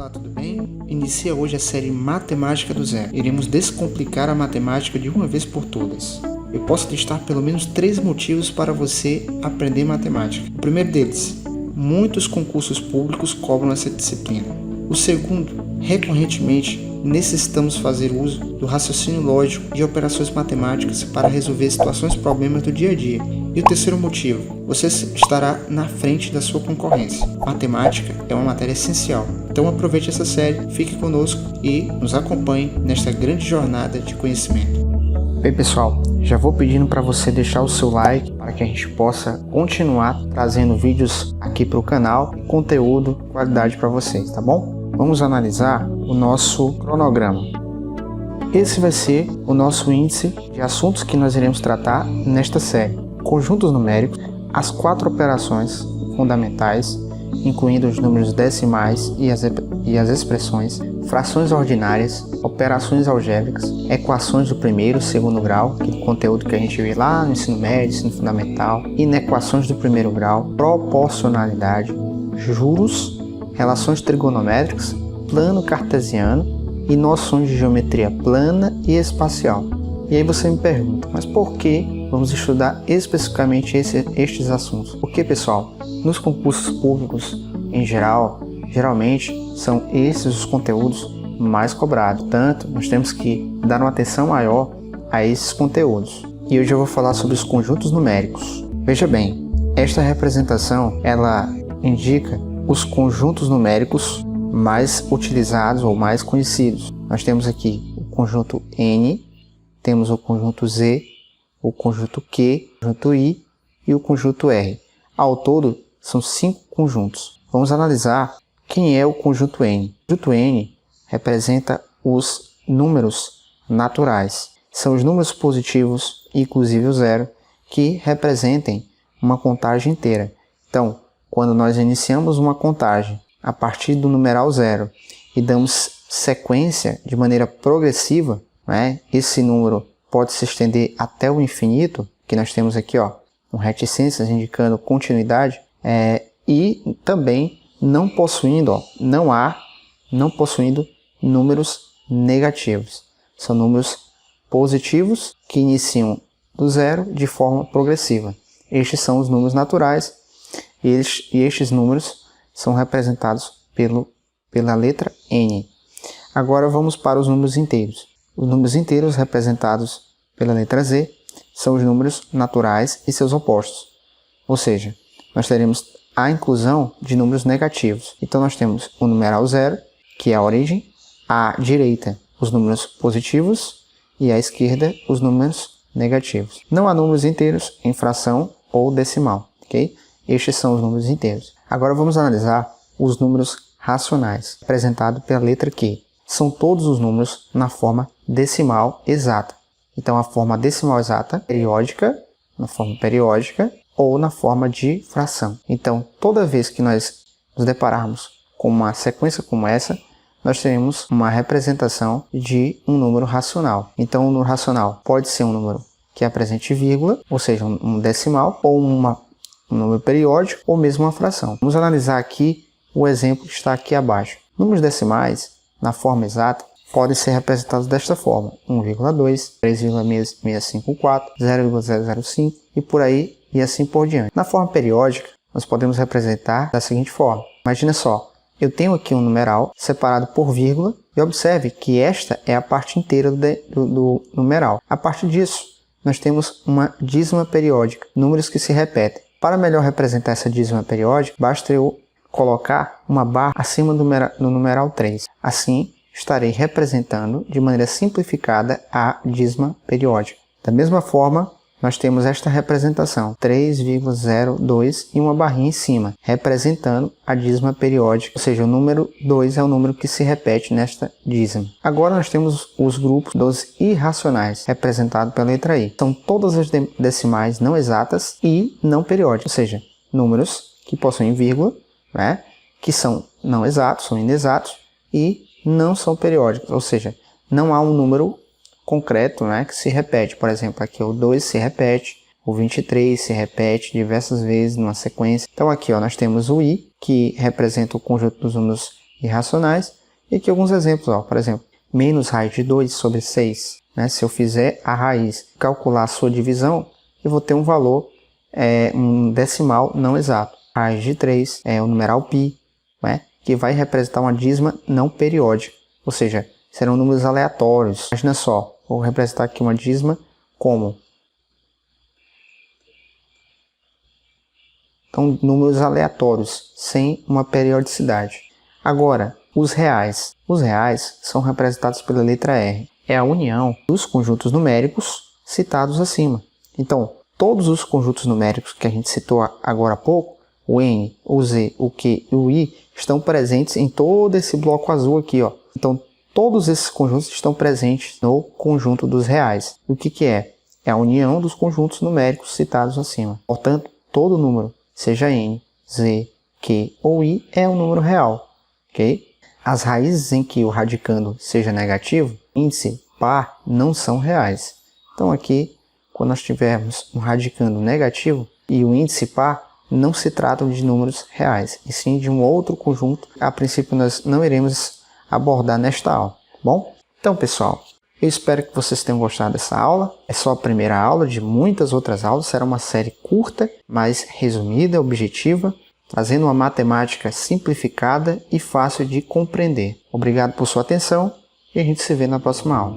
Olá, tudo bem? Inicia hoje a série Matemática do Zero. Iremos descomplicar a matemática de uma vez por todas. Eu posso listar pelo menos 3 motivos para você aprender matemática. O primeiro deles, muitos concursos públicos cobram essa disciplina. O segundo, recorrentemente necessitamos fazer uso do raciocínio lógico de operações matemáticas para resolver situações e problemas do dia a dia. E o terceiro motivo, você estará na frente da sua concorrência. Matemática é uma matéria essencial. Então aproveite essa série, fique conosco e nos acompanhe nesta grande jornada de conhecimento. Bem pessoal, já vou pedindo para você deixar o seu like para que a gente possa continuar trazendo vídeos aqui para o canal, conteúdo, qualidade para vocês, tá bom? Vamos analisar o nosso cronograma. Esse vai ser o nosso índice de assuntos que nós iremos tratar nesta série. Conjuntos numéricos, as 4 operações fundamentais, incluindo os números decimais e as expressões, frações ordinárias, operações algébricas, equações do primeiro e segundo grau, aquele conteúdo que a gente vê lá no ensino médio, ensino fundamental, inequações do primeiro grau, proporcionalidade, juros, relações trigonométricas, plano cartesiano e noções de geometria plana e espacial. E aí você me pergunta, mas por que vamos estudar especificamente estes assuntos? Porque, pessoal, nos concursos públicos, em geral, geralmente são esses os conteúdos mais cobrados. Portanto, nós temos que dar uma atenção maior a esses conteúdos. E hoje eu vou falar sobre os conjuntos numéricos. Veja bem, esta representação, ela indica os conjuntos numéricos mais utilizados ou mais conhecidos. Nós temos aqui o conjunto N, temos o conjunto Z, o conjunto Q, o conjunto I e o conjunto R. Ao todo, são 5 conjuntos. Vamos analisar quem é o conjunto N. O conjunto N representa os números naturais. São os números positivos, inclusive o zero, que representem uma contagem inteira. Então, quando nós iniciamos uma contagem a partir do numeral 0 e damos sequência de maneira progressiva, esse número pode se estender até o infinito, que nós temos aqui um reticências indicando continuidade, e também não possuindo números negativos. São números positivos que iniciam do zero de forma progressiva. Estes são os números naturais e estes números são representados pela letra N. Agora vamos para os números inteiros. Os números inteiros representados pela letra Z são os números naturais e seus opostos. Ou seja, nós teremos a inclusão de números negativos. Então nós temos o numeral 0, que é a origem, à direita os números positivos e à esquerda os números negativos. Não há números inteiros em fração ou decimal, ok? Estes são os números inteiros. Agora vamos analisar os números racionais, representados pela letra Q. São todos os números na forma decimal exata. Então a forma decimal exata, na forma periódica ou na forma de fração. Então toda vez que nós nos depararmos com uma sequência como essa, nós teremos uma representação de um número racional. Então o número racional pode ser um número que apresente vírgula, ou seja, um decimal, ou um número periódico, ou mesmo uma fração. Vamos analisar aqui o exemplo que está aqui abaixo. Números decimais, na forma exata, podem ser representados desta forma: 1,2, 3,654, 0,005 e por aí e assim por diante. Na forma periódica, nós podemos representar da seguinte forma. Imagina só, eu tenho aqui um numeral separado por vírgula e observe que esta é a parte inteira do numeral. A partir disso, nós temos uma dízima periódica, números que se repetem. Para melhor representar essa dízima periódica, basta eu colocar uma barra acima do numeral 3. Assim, estarei representando de maneira simplificada a dízima periódica. Da mesma forma, nós temos esta representação, 3,02 e uma barrinha em cima, representando a dízima periódica, ou seja, o número 2 é o número que se repete nesta dízima. Agora nós temos os grupos dos irracionais, representados pela letra I. São todas as decimais não exatas e não periódicas, ou seja, números que possuem vírgula, que são não exatos, são inexatos e não são periódicos, ou seja, não há um número concreto que se repete. Por exemplo, aqui o 2 se repete, o 23 se repete diversas vezes numa sequência. Então aqui nós temos o I, que representa o conjunto dos números irracionais. E aqui alguns exemplos, ó. Por exemplo, menos raiz de 2 sobre 6. Né? Se eu fizer a raiz, calcular a sua divisão, eu vou ter um valor, um decimal não exato. Raiz de 3 é o numeral π, né? Que vai representar uma dízima não periódica. Ou seja, serão números aleatórios. Imagina só, vou representar aqui uma dízima como... Então, números aleatórios, sem uma periodicidade. Agora, os reais. Os reais são representados pela letra R. É a união dos conjuntos numéricos citados acima. Então, todos os conjuntos numéricos que a gente citou agora há pouco, o N, o Z, o Q e o I, estão presentes em todo esse bloco azul aqui, ó. Então, todos esses conjuntos estão presentes no conjunto dos reais. E o que é? É a união dos conjuntos numéricos citados acima. Portanto, todo número, seja N, Z, Q ou I, é um número real. Okay? As raízes em que o radicando seja negativo, índice, par, não são reais. Então aqui, quando nós tivermos um radicando negativo e o índice par, não se tratam de números reais, e sim de um outro conjunto. A princípio nós não iremos abordar nesta aula. Bom? Então pessoal, eu espero que vocês tenham gostado dessa aula. É só a primeira aula de muitas outras aulas. Será uma série curta, mas resumida, objetiva, trazendo uma matemática simplificada e fácil de compreender. Obrigado por sua atenção e a gente se vê na próxima aula.